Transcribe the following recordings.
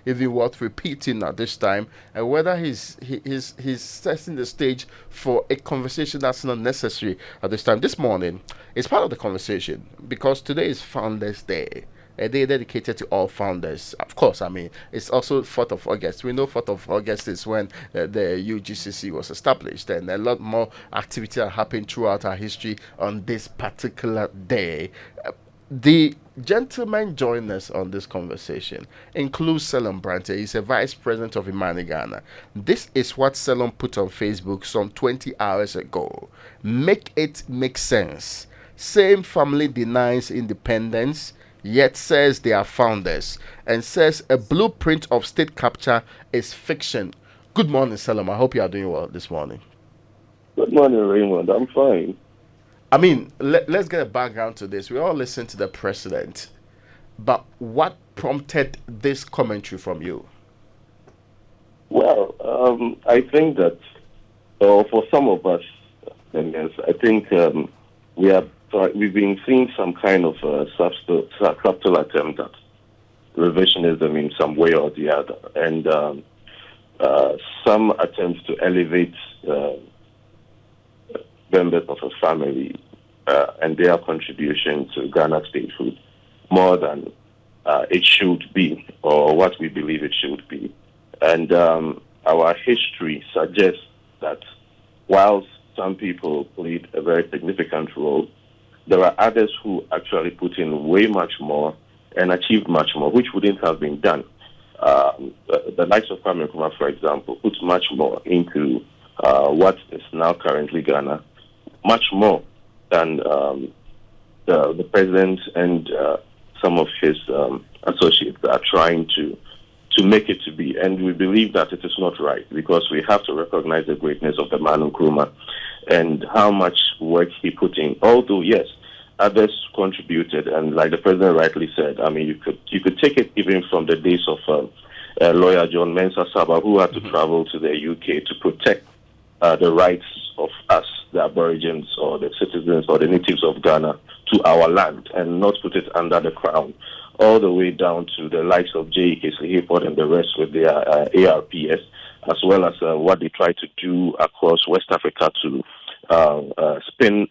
even worth repeating at this time, and whether he's setting the stage for a conversation that's not necessary at this time. This morning is part of the conversation because today is Founders Day, a day dedicated to all founders. Of course, I mean, it's also 4th of August. We know 4th of August is when the UGCC was established, and a lot more activity are happening throughout our history on this particular day. The gentleman joining us on this conversation includes Selon Brante. He's a vice president of Imani Ghana. This is what Selon put on Facebook some 20 hours ago. Make it make sense. Same family denies independence, yet says they are founders, and says a blueprint of state capture is fiction. Good morning, Selon. I hope you are doing well this morning. Good morning, Raymond. I'm fine. I mean, let's get a background to this. We all listen to the president, but what prompted this commentary from you? Well, I think that for some of us, and yes, I think we've been seeing some kind of subtle attempt at revisionism in some way or the other, and some attempts to elevate members of a family and their contribution to Ghana statehood more than it should be or what we believe it should be. And our history suggests that whilst some people played a very significant role, there are others who actually put in way much more and achieved much more, which wouldn't have been done. The likes of Kwame Nkrumah, for example, put much more into what is now currently Ghana, much more than the president and some of his associates are trying to make it to be. And we believe that it is not right because we have to recognize the greatness of the man Nkrumah and how much work he put in. Although, yes, others contributed, and like the president rightly said, I mean, you could take it even from the days of lawyer John Mensah Saba, who had to travel to the UK to protect the rights of us, the Aborigines or the citizens or the natives of Ghana, to our land and not put it under the crown, all the way down to the likes of J.E.K. Hayford and the rest with their ARPS, as well as what they try to do across West Africa to spin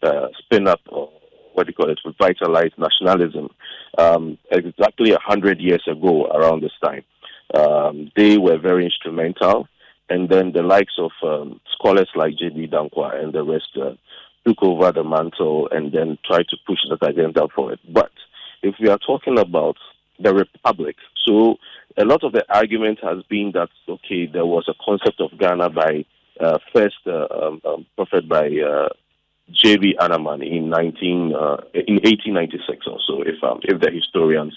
up, or what do you call it, revitalize nationalism. Exactly 100 years ago, around this time, they were very instrumental. And then the likes of scholars like J.B. Dankwa and the rest took over the mantle and then tried to push that agenda forward. But if we are talking about the Republic, so a lot of the argument has been that, okay, there was a concept of Ghana by first prophet by J.B. Anaman in 1896 or so, if the historians,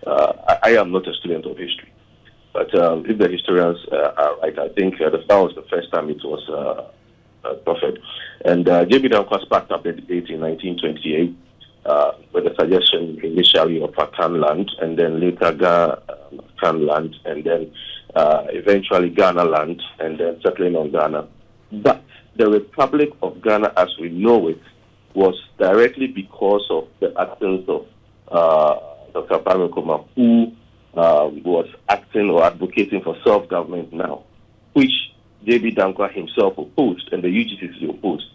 I am not a student of history. But if the historians are right, I think that was the first time it was a prophet. And J.B. Dankwa sparked up the debate in 1928 with the suggestion initially of Akan land, and then later Akan land, and then eventually Ghana land, and then settling on Ghana. But the Republic of Ghana as we know it was directly because of the actions of Dr. Kwame Nkrumah, who was acting or advocating for self-government now, which J.B. Dankwa himself opposed and the UGCC opposed,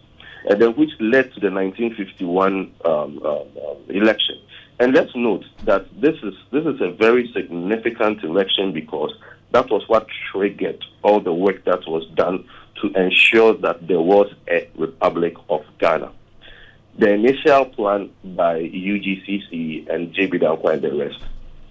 and then which led to the 1951 election. And let's note that this is a very significant election because that was what triggered all the work that was done to ensure that there was a Republic of Ghana. The initial plan by UGCC and J.B. Dankwa and the rest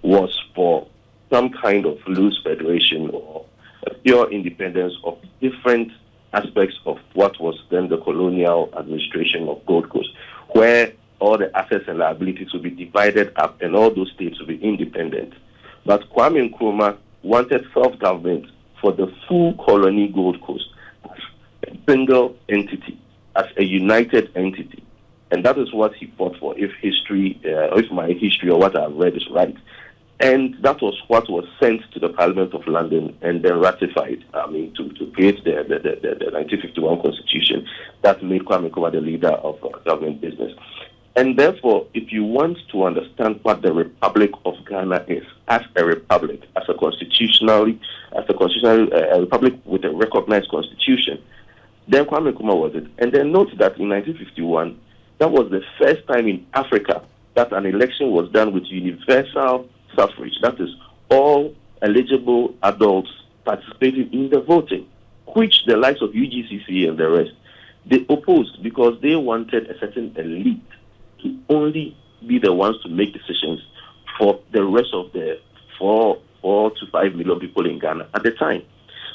was for some kind of loose federation or a pure independence of different aspects of what was then the colonial administration of Gold Coast, where all the assets and liabilities would be divided up and all those states would be independent. But Kwame Nkrumah wanted self-government for the full colony Gold Coast as a single entity, as a united entity. And that is what he fought for, if my history or what I've read is right. And that was what was sent to the Parliament of London and then ratified, to create the 1951 Constitution that made Kwame Nkrumah the leader of government business. And therefore, if you want to understand what the Republic of Ghana is, as a republic, as a constitutional a republic with a recognized constitution, then Kwame Nkrumah was it. And then note that in 1951, that was the first time in Africa that an election was done with universal suffrage. That is, all eligible adults participating in the voting, which the likes of UGCC and the rest, they opposed because they wanted a certain elite to only be the ones to make decisions for the rest of the 4 to 5 million people in Ghana at the time.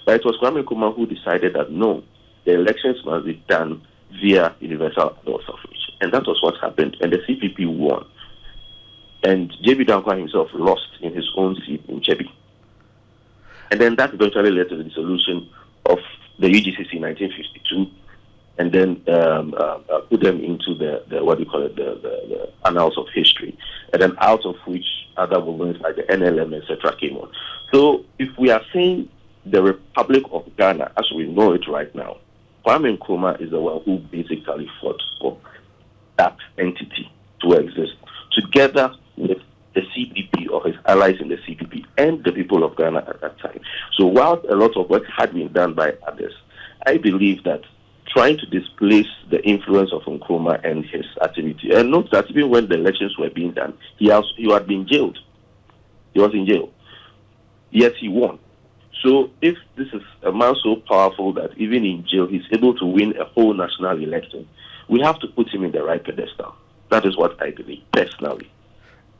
But it was Kwame Nkrumah who decided that no, the elections must be done via universal adult suffrage. And that was what happened. And the CPP won. And J.B. Dankwa himself lost in his own seat in Chebi. And then that eventually led to the dissolution of the UGCC in 1952, and then put them into the what do you call it, the annals of history, and then out of which other movements like the NLM, etc., came on. So if we are saying the Republic of Ghana, as we know it right now, Kwame Nkrumah is the one who basically fought for that entity to exist, together with the CPP or his allies in the CPP and the people of Ghana at that time. So while a lot of work had been done by others, I believe that trying to displace the influence of Nkrumah and his activity, and note that even when the elections were being done, he had been jailed. He was in jail. Yet he won. So if this is a man so powerful that even in jail he's able to win a whole national election, we have to put him in the right pedestal. That is what I believe, personally.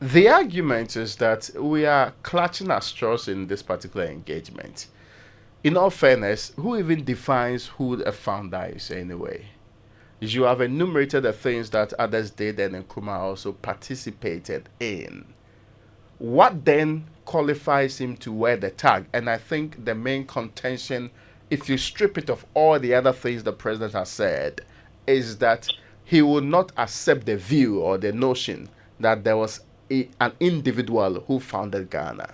The argument is that we are clutching at straws in this particular engagement. In all fairness, who even defines who a founder is anyway? You have enumerated the things that others did and Nkrumah also participated in. What then qualifies him to wear the tag? And I think the main contention, if you strip it of all the other things the president has said, is that he will not accept the view or the notion that there was an individual who founded Ghana.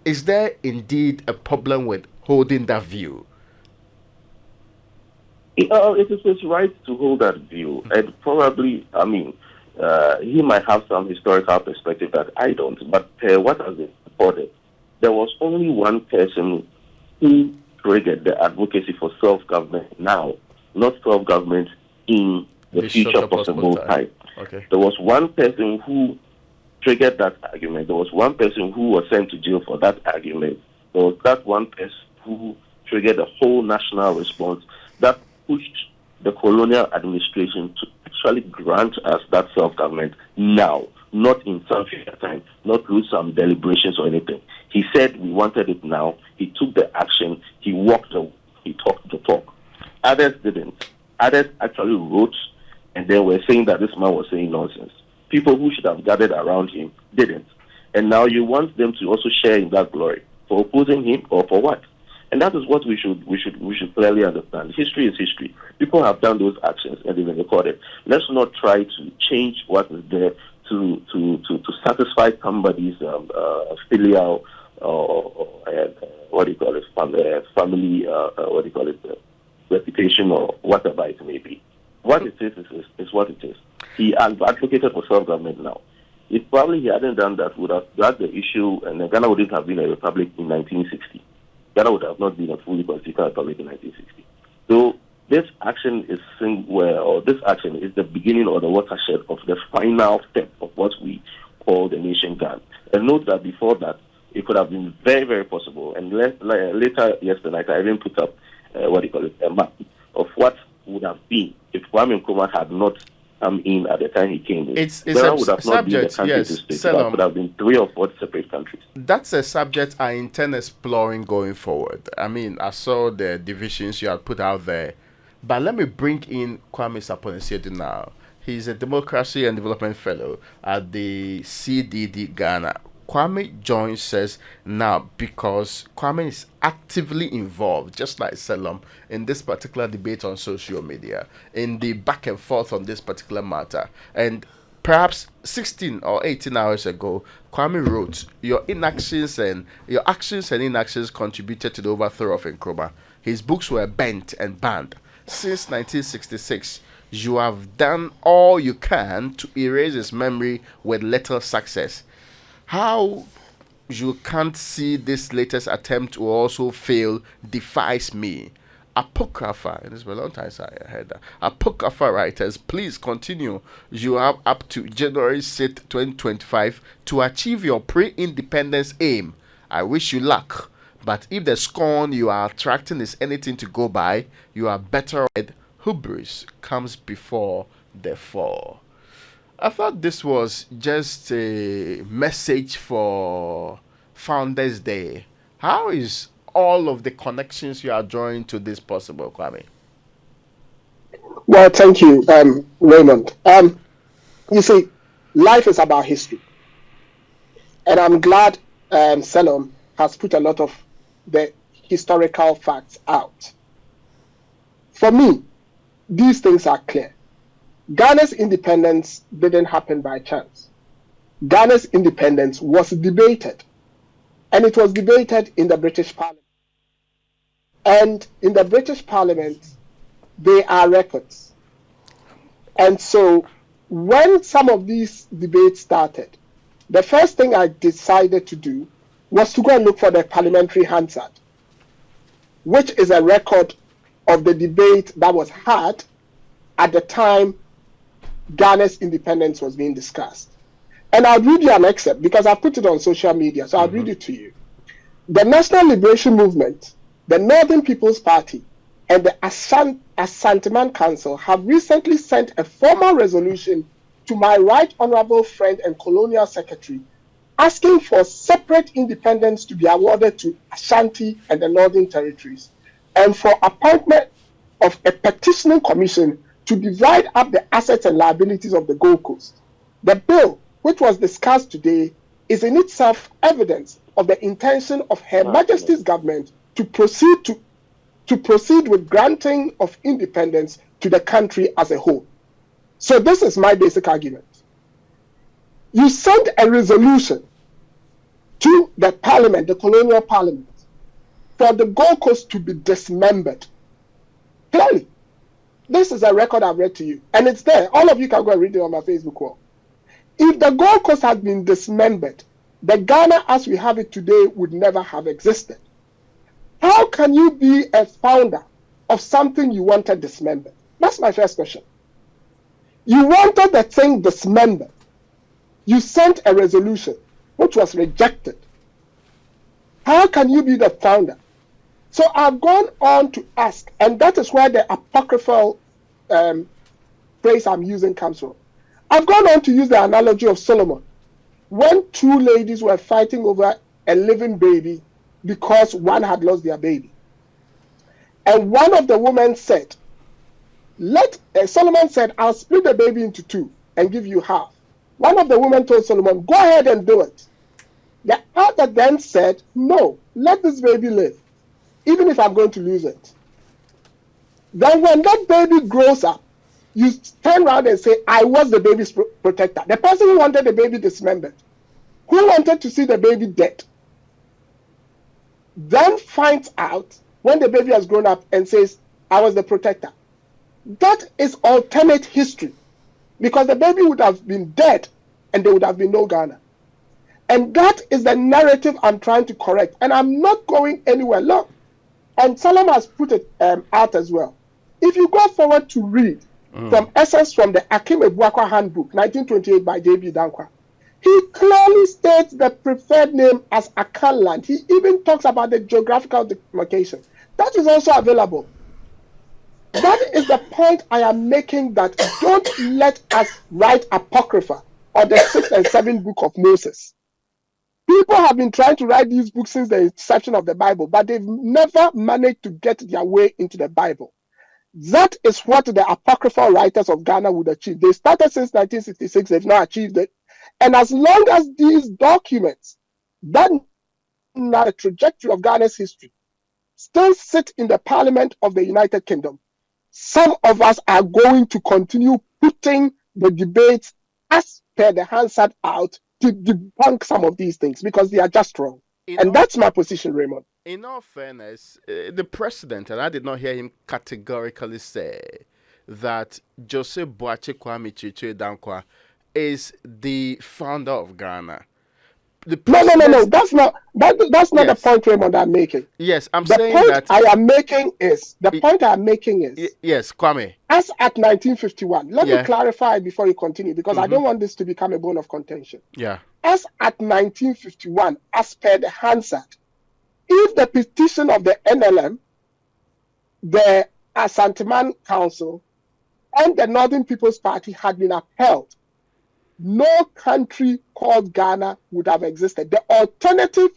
Is there indeed a problem with holding that view? It is his right to hold that view. And probably, he might have some historical perspective that I don't. But what has been reported, there was only one person who triggered the advocacy for self-government now, not self-government in the future possible time. Okay. There was one person who triggered that argument. There was one person who was sent to jail for that argument. There was that one person who triggered a whole national response that pushed the colonial administration to actually grant us that self-government now, not in some future time, not through some deliberations or anything. He said we wanted it now. He took the action. He walked the he talked the talk. Others didn't. Others actually wrote and they were saying that this man was saying nonsense. People who should have gathered around him didn't. And now you want them to also share in that glory for opposing him or for what? And that is what we should clearly understand. History is history. People have done those actions and they've been recorded. Let's not try to change what is there to satisfy somebody's filial family reputation or whatever it may be. What it is what it is. He advocated for self-government now. If probably he hadn't done that, would have dragged the issue, and Ghana wouldn't have been a republic in 1960. Ghana would have not been a fully constitutional republic in 1960. So this action is the beginning or the watershed of the final step of what we call the nation Ghana. And note that before that, it could have been very, very possible. And later yesterday night, I even put up a map of what would have been if Kwame Nkrumah had not come in at the time he came in. It's would have not subject, been yes, it would have been 3 or 4 separate countries. That's a subject I intend exploring going forward. I mean, I saw the divisions you had put out there, but let me bring in Kwame Sapon-Siedu now. He's a Democracy and Development Fellow at the CDD Ghana. Kwame joins us now because Kwame is actively involved, just like Selam, in this particular debate on social media, in the back and forth on this particular matter. And perhaps 16 or 18 hours ago, Kwame wrote, your actions and inactions contributed to the overthrow of Nkrumah. His books were banned and banned. Since 1966, You have done all you can to erase his memory with little success. How you can't see this latest attempt to also fail defies me. Apocrypha, it has been a long time since I heard that. Apocrypha writers, please continue. You have up to January 6th, 2025 to achieve your pre independence aim. I wish you luck. But if the scorn you are attracting is anything to go by, you are better off. Hubris comes before the fall. I thought this was just a message for Founders Day. How is all of the connections you are drawing to this possible, Kwame? Well, thank you, Raymond. You see, life is about history, and I'm glad Senom has put a lot of the historical facts out. For me, these things are clear. Ghana's independence didn't happen by chance. Ghana's independence was debated, and it was debated in the British Parliament. And in the British Parliament, there are records. And so when some of these debates started, the first thing I decided to do was to go and look for the Parliamentary Hansard, which is a record of the debate that was had at the time Ghana's independence was being discussed. And I'll read you an excerpt because I've put it on social media, so I'll read it to you. The National Liberation Movement, the Northern People's Party, and the Ashantiman Council have recently sent a formal resolution to my right honorable friend and colonial secretary asking for separate independence to be awarded to Ashanti and the Northern Territories, and for appointment of a petitioning commission to divide up the assets and liabilities of the Gold Coast. The bill, which was discussed today, is in itself evidence of the intention of Her Majesty's government to proceed with granting of independence to the country as a whole. So this is my basic argument. You sent a resolution to the parliament, the colonial parliament, for the Gold Coast to be dismembered. Clearly, this is a record I've read to you, and it's there. All of you can go and read it on my Facebook wall. If the Gold Coast had been dismembered, the Ghana as we have it today would never have existed. How can you be a founder of something you wanted dismembered? That's my first question. You wanted the thing dismembered. You sent a resolution which was rejected. How can you be the founder? So I've gone on to ask, and that is where the apocryphal phrase I'm using comes from. I've gone on to use the analogy of Solomon. When two ladies were fighting over a living baby because one had lost their baby. And one of the women said, Solomon said, I'll split the baby into two and give you half. One of the women told Solomon, go ahead and do it. The other then said, no, let this baby live, even if I'm going to lose it. Then when that baby grows up, you turn around and say, I was the baby's protector. The person who wanted the baby dismembered, who wanted to see the baby dead, then finds out when the baby has grown up and says, I was the protector. That is alternate history, because the baby would have been dead and there would have been no Ghana. And that is the narrative I'm trying to correct. And I'm not going anywhere. Look, and Salam has put it out as well. If you go forward to read from Essence from the Akim Ebuakwa Handbook, 1928 by J.B. Dankwa, he clearly states the preferred name as Akan land. He even talks about the geographical demarcation. That is also available. That is the point I am making, that don't let us write Apocrypha or the 6th and 7th book of Moses. People have been trying to write these books since the inception of the Bible, but they've never managed to get their way into the Bible. That is what the apocryphal writers of Ghana would achieve. They started since 1966, they've not achieved it. And as long as these documents, that now the trajectory of Ghana's history, still sit in the Parliament of the United Kingdom, some of us are going to continue putting the debates as per the Hansard out to debunk some of these things because they are just wrong. And that's my position, Raymond. In all fairness, the president, and I did not hear him categorically say that Joseph Boache Kwame Chiche Dankwa is the founder of Ghana. The No. president. That's not the Yes. point, Raymond, I'm making. Yes, I'm The saying point that. I am making is Yes, Kwame. as at 1951. Let me Yeah. clarify before you continue, because I don't want this to become a bone of contention. Yeah. As at 1951, as per the Hansard, if the petition of the NLM, the Asanteman Council, and the Northern People's Party had been upheld, no country called Ghana would have existed. The alternative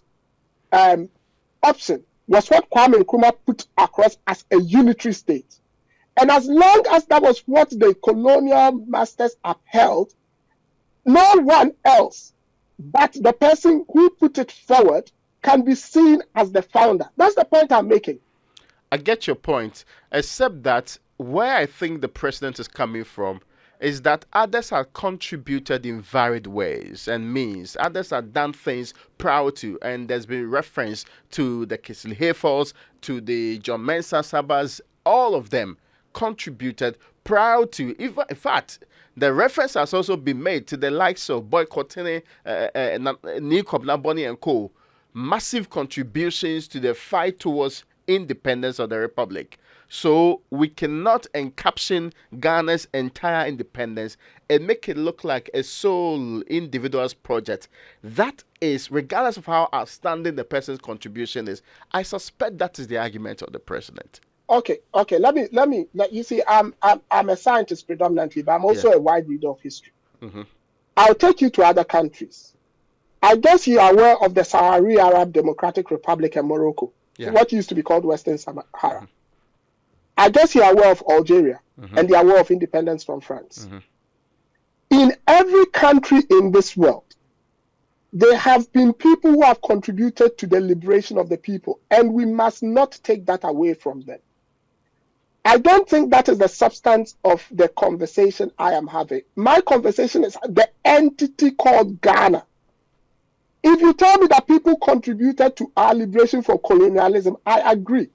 option was what Kwame Nkrumah put across as a unitary state. And as long as that was what the colonial masters upheld, no one else but the person who put it forward can be seen as the founder. That's the point I'm making. I get your point, except that where I think the president is coming from is that others have contributed in varied ways and means. Others have done things prior to, and there's been reference to the Kisili Hayfalls, to the John Mensah Sabas. All of them contributed prior to. In fact, the reference has also been made to the likes of boycotting Nkrumah, Bonnie and Co. Massive contributions to the fight towards independence of the republic. So we cannot encapsulate Ghana's entire independence and make it look like a sole individual's project. That is, regardless of how outstanding the person's contribution is, I suspect that is the argument of the president. Okay. Let me. You see, I'm a scientist predominantly, but I'm also a wide reader of history. I'll take you to other countries. I guess you are aware of the Sahrawi Arab Democratic Republic in Morocco, what used to be called Western Sahara. I guess you are aware of Algeria, and you are aware of independence from France. In every country in this world, there have been people who have contributed to the liberation of the people, and we must not take that away from them. I don't think that is the substance of the conversation I am having. My conversation is the entity called Ghana. If you tell me that people contributed to our liberation from colonialism, I agree.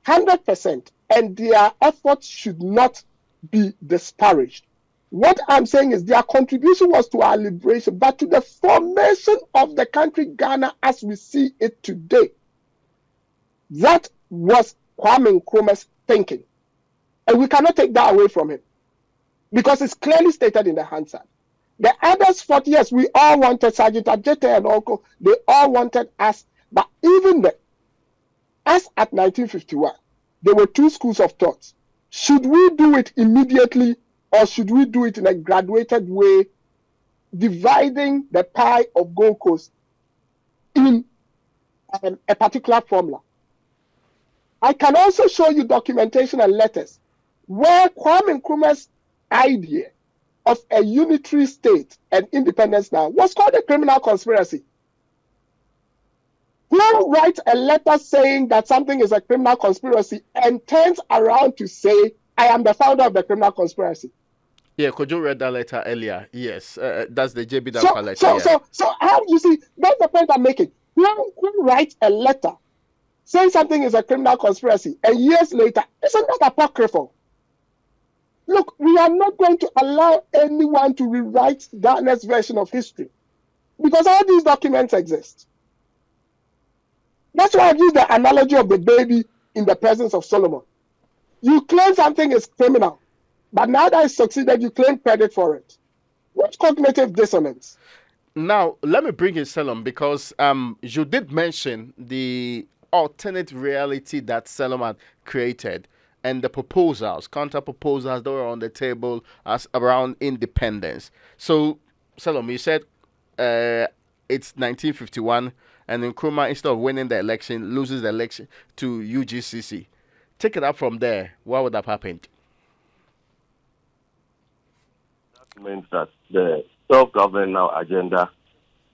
100%. And their efforts should not be disparaged. What I'm saying is their contribution was to our liberation, but to the formation of the country Ghana as we see it today. That was Kwame Nkrumah's thinking. And we cannot take that away from him, because it's clearly stated in the Hansard. The others fought, yes, we all wanted Sergeant Adjete and Oko, they all wanted us, but even then, as at 1951, there were two schools of thought. Should we do it immediately, or should we do it in a graduated way, dividing the pie of Gold Coast in a particular formula? I can also show you documentation and letters where Kwame Nkrumah's idea of a unitary state and independence now was called a criminal conspiracy. Who writes a letter saying that something is a criminal conspiracy and turns around to say, I am the founder of the criminal conspiracy? Yeah, Kojo read that letter earlier. Yes, that's the JB Dankwa letter. So how you see, that's the point I'm making. Who writes a letter saying something is a criminal conspiracy, and years later, isn't that apocryphal? Look, we are not going to allow anyone to rewrite Ghana's version of history, because all these documents exist. That's why I use the analogy of the baby in the presence of Solomon. You claim something is criminal, but now that it's succeeded, you claim credit for it. What cognitive dissonance? Now, let me bring in Selom, because you did mention the alternate reality that Selom had created and the proposals, counter proposals that were on the table as around independence. So, Selom, you said it's 1951 and Nkrumah, instead of winning the election, loses the election to UGCC. Take it up from there. What would have happened? That means that the self-governance agenda,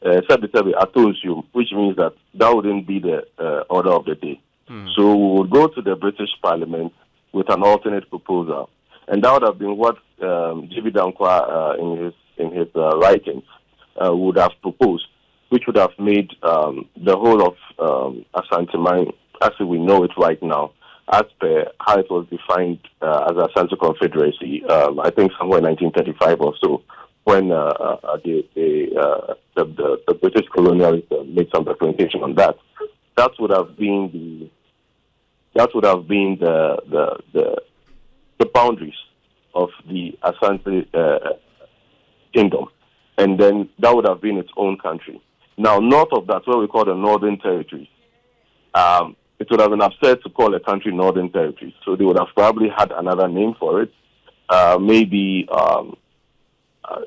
which means that wouldn't be the order of the day. So we would go to the British Parliament with an alternate proposal, and that would have been what J.B. Dankwa in his writings would have proposed, which would have made the whole of Asante Mine, as we know it right now, as per how it was defined as a Asante Confederacy, I think somewhere in 1935 or so, when the British colonialists made some documentation on that. That would have been the boundaries of the Asante kingdom, and then that would have been its own country. Now, north of that, what we call the Northern Territories, it would have been absurd to call a country Northern Territories, so they would have probably had another name for it, maybe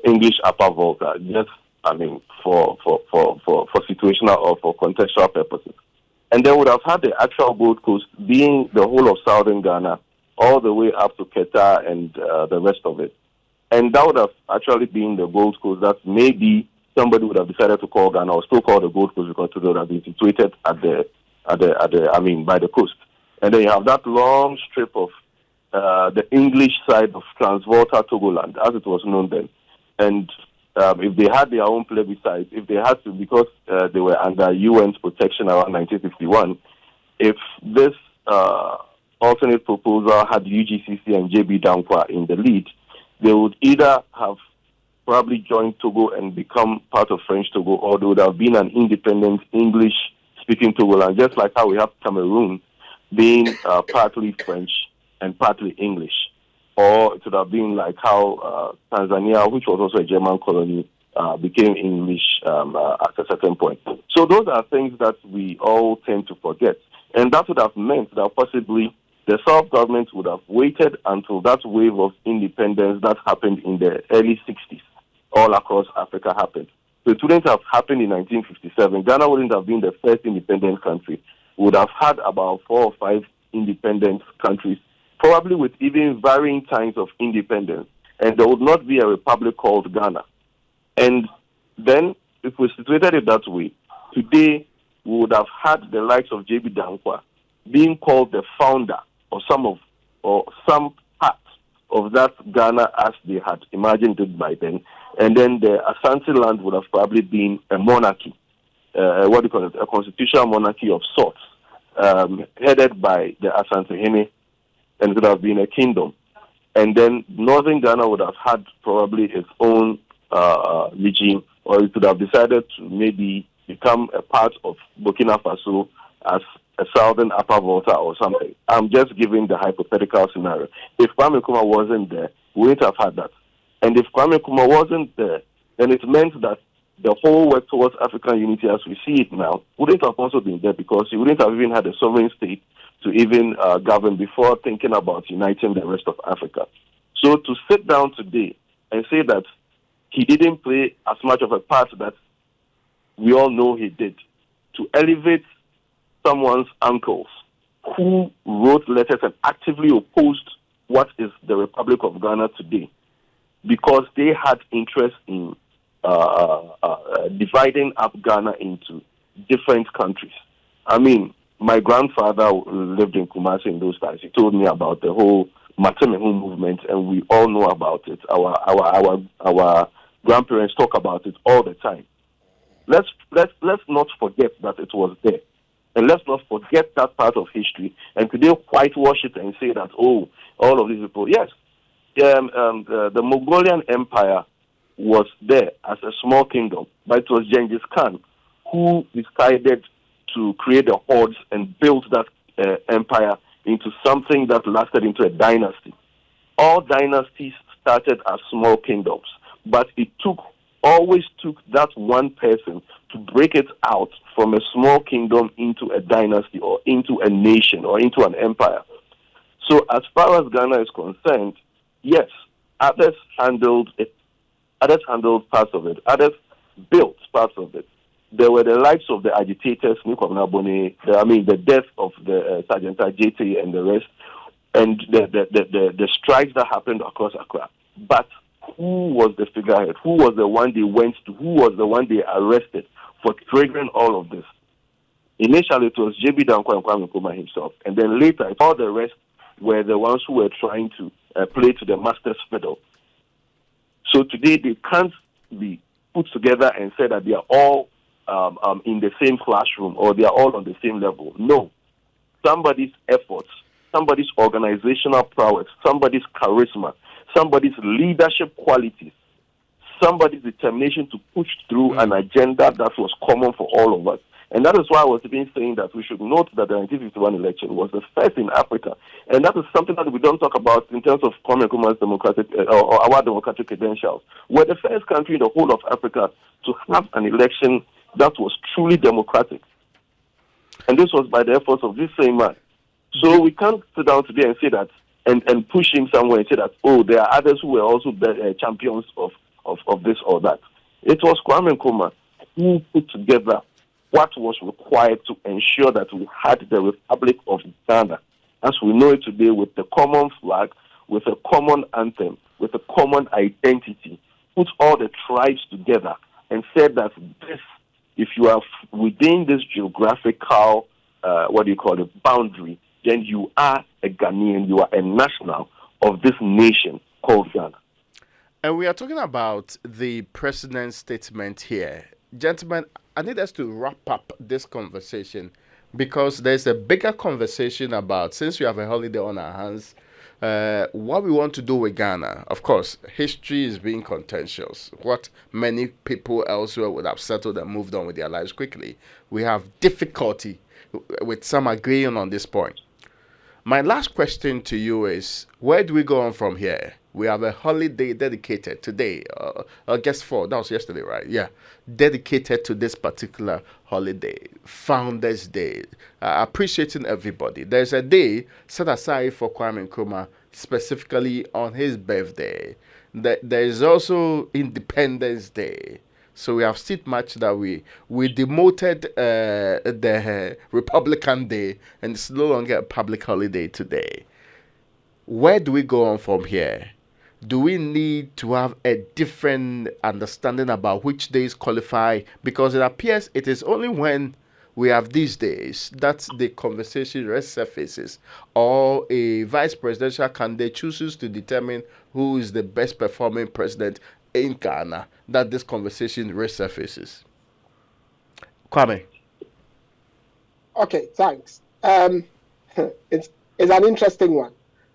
English Upper Volta, just for situational or for contextual purposes. And then would have had the actual Gold Coast being the whole of southern Ghana, all the way up to Keta and the rest of it. And that would have actually been the Gold Coast that maybe somebody would have decided to call Ghana or still call the Gold Coast because it would have been situated by the coast. And then you have that long strip of the English side of Transvolta Togoland, as it was known then. And if they had their own plebiscite, if they had to, because they were under UN's protection around 1951, if this alternate proposal had UGCC and JB Dankwa in the lead, they would either have probably joined Togo and become part of French Togo, or there would have been an independent English-speaking Togoland, just like how we have Cameroon being partly French and partly English. Or it would have been like how Tanzania, which was also a German colony, became English at a certain point. So those are things that we all tend to forget. And that would have meant that possibly the South government would have waited until that wave of independence that happened in the early 60s all across Africa happened. So it wouldn't have happened in 1957. Ghana wouldn't have been the first independent country. We would have had about 4 or 5 independent countries, probably with even varying times of independence. And there would not be a republic called Ghana. And then, if we situated it that way, today we would have had the likes of J.B. Dankwa being called the founder or some part of that Ghana as they had imagined it by then. And then the Asante land would have probably been a monarchy, a constitutional monarchy of sorts, headed by the Asante Hene, and it would have been a kingdom. And then northern Ghana would have had probably its own regime, or it would have decided to maybe become a part of Burkina Faso as a southern Upper Volta or something. I'm just giving the hypothetical scenario. If Kwame Nkrumah wasn't there, we wouldn't have had that. And if Kwame Nkrumah wasn't there, then it meant that the whole work towards African unity as we see it now wouldn't have also been there, because you wouldn't have even had a sovereign state to even govern before thinking about uniting the rest of Africa. So to sit down today and say that he didn't play as much of a part that we all know he did, to elevate someone's uncles who wrote letters and actively opposed what is the Republic of Ghana today, because they had interest in dividing up Ghana into different countries. I mean, my grandfather lived in Kumasi in those times. He told me about the whole Matemehu movement, and we all know about it. Our grandparents talk about it all the time. Let's not forget that it was there, and let's not forget that part of history. And today, whitewash it and say that all of these people. Yes, the Mongolian Empire was there as a small kingdom, but it was Genghis Khan who decided to create the hordes and build that empire into something that lasted into a dynasty. All dynasties started as small kingdoms, but it always took that one person to break it out from a small kingdom into a dynasty or into a nation or into an empire. So as far as Ghana is concerned, yes, others handled it. Others handled parts of it. Others built parts of it. There were the likes of the agitators, the death of the Sergeant Ajete and the rest, and the strikes that happened across Accra. But who was the figurehead? Who was the one they went to? Who was the one they arrested for triggering all of this? Initially, it was J.B. Dankwa and Kwame Nkrumah himself. And then later, all the rest were the ones who were trying to play to the master's fiddle. So today, they can't be put together and say that they are all in the same classroom or they are all on the same level. No. Somebody's efforts somebody's organizational prowess, somebody's charisma, somebody's leadership qualities, somebody's determination to push through an agenda that was common for all of us. And that is why I was even saying that we should note that the 1951 election was the first in Africa. And that is something that we don't talk about in terms of Kwame Nkrumah's democratic or our democratic credentials. We're the first country in the whole of Africa to have an election that was truly democratic. And this was by the efforts of this same man. So we can't sit down today and say that and push him somewhere and say that, oh, there are others who were also champions of this or that. It was Kwame Nkrumah who put together what was required to ensure that we had the Republic of Ghana as we know it today, with the common flag, with a common anthem, with a common identity, put all the tribes together and said that this, if you are within this geographical, boundary, then you are a Ghanaian, you are a national of this nation called Ghana. And we are talking about the president's statement here. Gentlemen, I need us to wrap up this conversation because there's a bigger conversation about, since we have a holiday on our hands, what we want to do with Ghana. Of course, history is being contentious. What many people elsewhere would have settled and moved on with their lives quickly. We have difficulty with some agreeing on this point. My last question to you is, where do we go on from here? We have a holiday dedicated today, August 4, that was yesterday, right? Yeah, dedicated to this particular holiday, Founders Day, appreciating everybody. There's a day set aside for Kwame Nkrumah, specifically on his birthday. There is also Independence Day. So we have still much that we demoted the Republican Day, and it's no longer a public holiday today. Where do we go on from here? Do we need to have a different understanding about which days qualify? Because it appears it is only when we have these days that the conversation resurfaces, or a vice presidential candidate chooses to determine who is the best performing president in Ghana, that this conversation resurfaces. Kwame. Okay, thanks. It's an interesting one.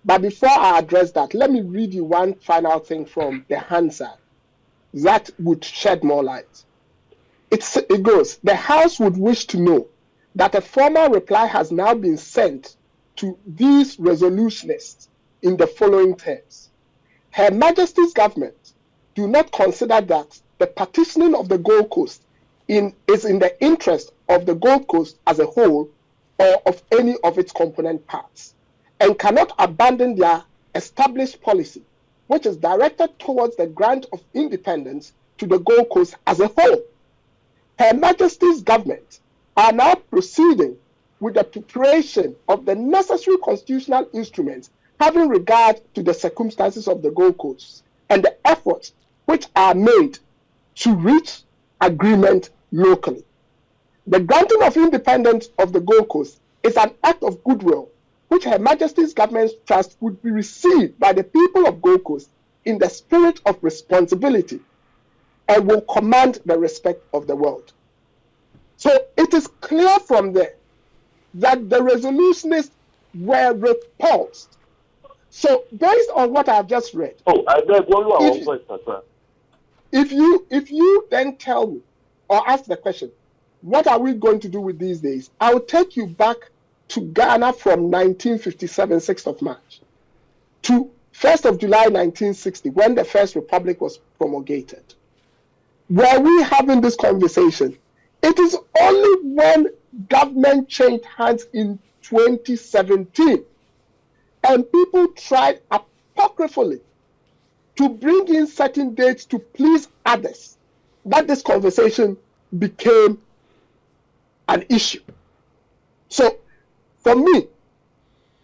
But before I address that, let me read you one final thing from the Hansard that would shed more light. It goes, the House would wish to know that a formal reply has now been sent to these resolutionists in the following terms. Her Majesty's government do not consider that the partitioning of the Gold Coast is in the interest of the Gold Coast as a whole or of any of its component parts, and cannot abandon their established policy, which is directed towards the grant of independence to the Gold Coast as a whole. Her Majesty's government are now proceeding with the preparation of the necessary constitutional instruments having regard to the circumstances of the Gold Coast and the efforts which are made to reach agreement locally. The granting of independence of the Gold Coast is an act of goodwill which Her Majesty's government's trust would be received by the people of Gold Coast in the spirit of responsibility and will command the respect of the world. So it is clear from there that the resolutionists were repulsed. So based on what I have just read, if you then tell me or ask the question, what are we going to do with these days? I'll take you back to Ghana from 1957, 6th of March, to 1st of July 1960, when the First Republic was promulgated. Were we having this conversation? It is only when government changed hands in 2017 and people tried apocryphally to bring in certain dates to please others that this conversation became an issue. So, for me,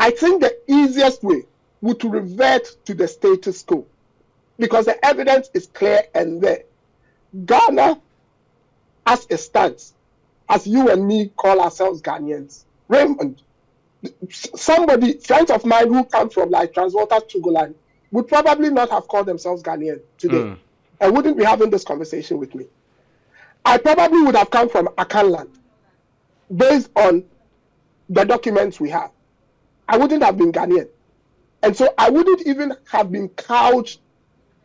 I think the easiest way would to revert to the status quo because the evidence is clear and there. Ghana, as it stands, as you and me call ourselves Ghanaians, Raymond, friends of mine who come from like Transwater Togoland would probably not have called themselves Ghanaian today and wouldn't be having this conversation with me. I probably would have come from Akanland based on the documents we have. I wouldn't have been Ghanaian. And so I wouldn't even have been couched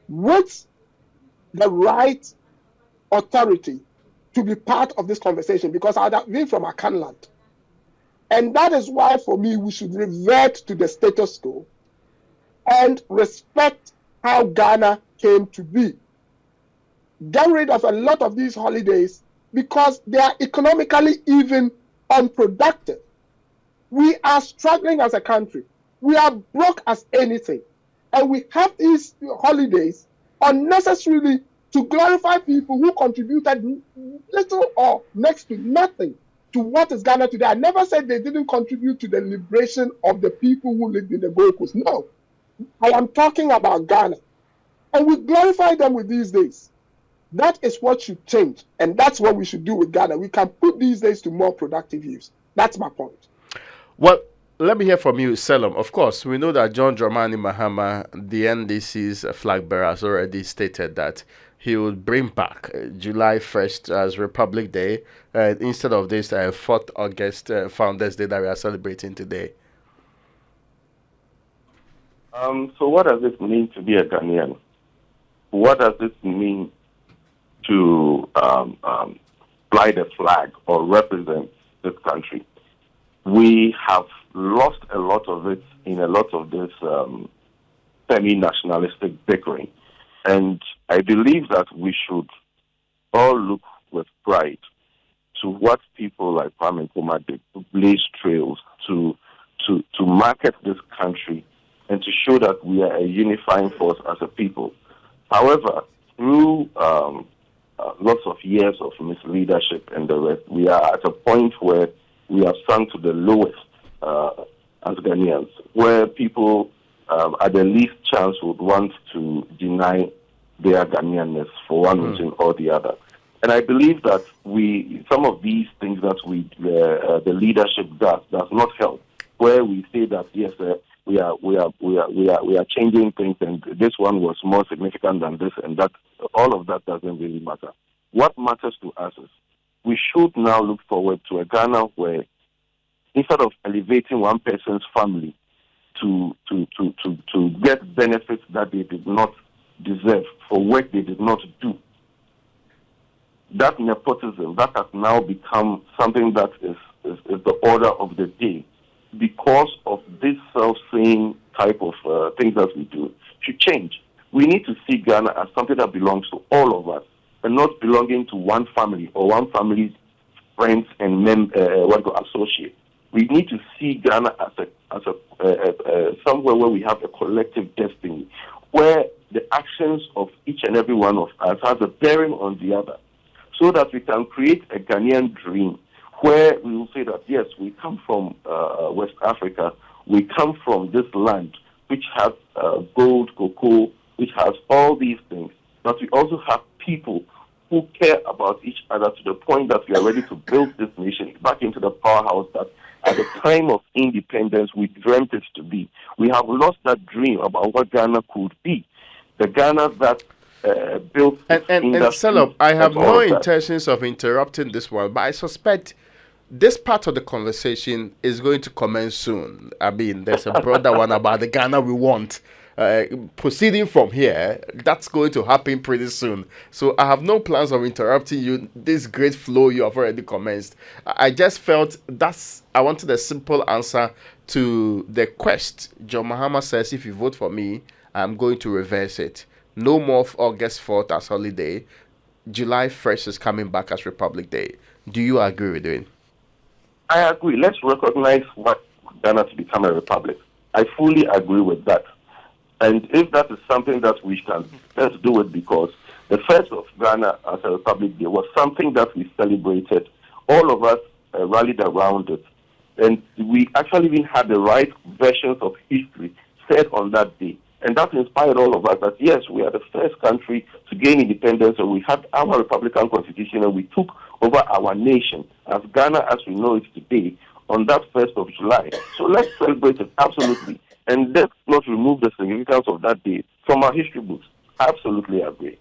with the right authority to be part of this conversation, because I would have been from Akanland. And that is why, for me, we should revert to the status quo and respect how Ghana came to be. Get rid of a lot of these holidays because they are economically even unproductive. We are struggling as a country. We are broke as anything. And we have these holidays unnecessarily to glorify people who contributed little or next to nothing to what is Ghana today. I never said they didn't contribute to the liberation of the people who lived in the Gold Coast. No, I am talking about Ghana. And we glorify them with these days. That is what should change. And that's what we should do with Ghana. We can put these days to more productive use. That's my point. Well, let me hear from you, Selim. Of course, we know that John Dramani Mahama, the NDC's flag bearer, has already stated that he would bring back July 1st as Republic Day instead of this 4th August Founders Day that we are celebrating today. So what does this mean to be a Ghanaian? What does this mean to fly the flag or represent this country? We have lost a lot of it in a lot of this semi-nationalistic bickering. And I believe that we should all look with pride to what people like Nkrumah did, to blaze trails, to market this country, and to show that we are a unifying force as a people. However, through lots of years of misleadership and the rest, we are at a point where we have sunk to the lowest as Ghanaians, where people at the least chance would want to deny their Ghanaianness for one reason or the other. And I believe that some of these things that the leadership does not help. Where we say that yes, we are changing things, and this one was more significant than this, and that all of that doesn't really matter. What matters to us is we should now look forward to a Ghana where, instead of elevating one person's family to get benefits that they did not deserve for work they did not do, that nepotism that has now become something that is the order of the day because of this self-same type of things that we do should change. We need to see Ghana as something that belongs to all of us and not belonging to one family or one family's friends and associates. We need to see Ghana as a somewhere where we have a collective destiny, where the actions of each and every one of us has a bearing on the other, so that we can create a Ghanaian dream where we will say that, yes, we come from West Africa, we come from this land which has gold, cocoa, which has all these things, but we also have people who care about each other to the point that we are ready to build this nation back into the powerhouse that at the time of independence we dreamt it to be. We have lost that dream about what Ghana could be. The Ghana that built... And Selim, I have no intentions of interrupting this one, but I suspect this part of the conversation is going to commence soon. I mean, there's a broader one about the Ghana we want. Proceeding from here, that's going to happen pretty soon. So I have no plans of interrupting you. This great flow you have already commenced. I just felt I wanted a simple answer to the quest. John Mahama says, if you vote for me, I'm going to reverse it. No more of August 4th as holiday. July 1st is coming back as Republic Day. Do you agree with it? I agree. Let's recognize what Ghana to become a republic. I fully agree with that. And if that is something that we can, let's do it, because the first of Ghana as a Republic Day was something that we celebrated. All of us rallied around it. And we actually even had the right versions of history said on that day. And that inspired all of us that, yes, we are the first country to gain independence, and we had our Republican Constitution, and we took over our nation as Ghana as we know it today on that 1st of July. So let's celebrate it, absolutely. And let's not remove the significance of that day from our history books. Absolutely agree.